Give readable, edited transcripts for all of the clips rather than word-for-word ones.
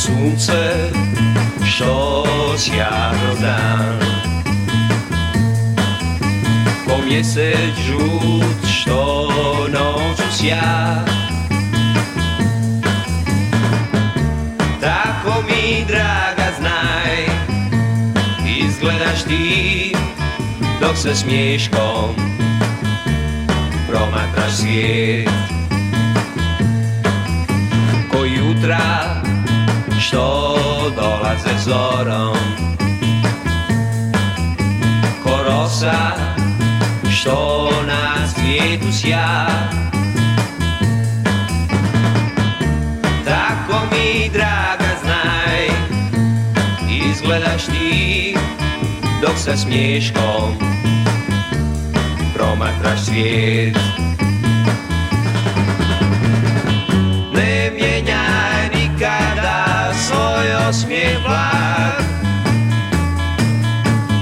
sunce što sjajno dan, ko mjesec žut što noću sja. Tako mi draga znaj, izgledaš ti dok se smiješkom promatraš svijet, ko jutra što dolaze zorom, ko rosa što na svijetu sja. Tako mi draga znaj, izgledaš ti dok sa smiješkom promatraš svijet. Ne mijenjaj nikada svoj osmijeh blag,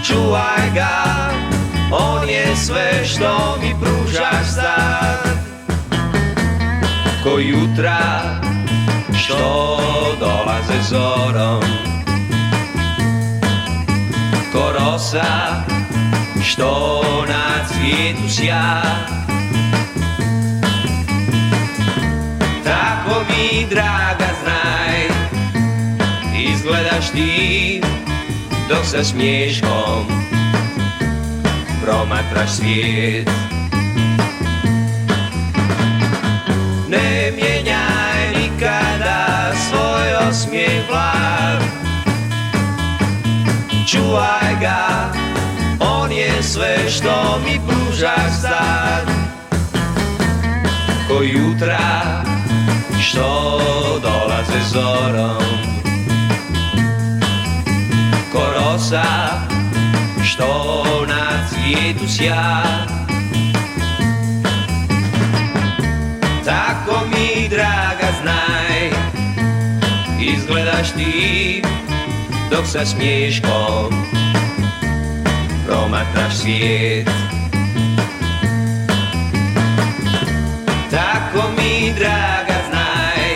čuvaj ga, on je sve što mi pružaš sad. Ko jutra što dolaze zorom, ko rosa što na cvijetu sja. Tako mi draga znaj, izgledaš ti dok sa smiješkom promatraš svijet. Ne mijenjaj nikada svoj osmijeh blag, čuvaj ga, on je sve što mi pružaš sad. Ko jutra što dolaze zorom, ko rosa što na cvijetu sja. Tako mi draga znaj, izgledaš ti dok sa smiješkom promatraš svijet. Tako mi draga znaj,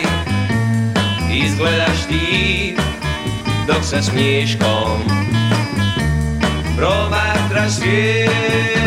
izgledaš ti dok sa smiješkom promatraš svijet.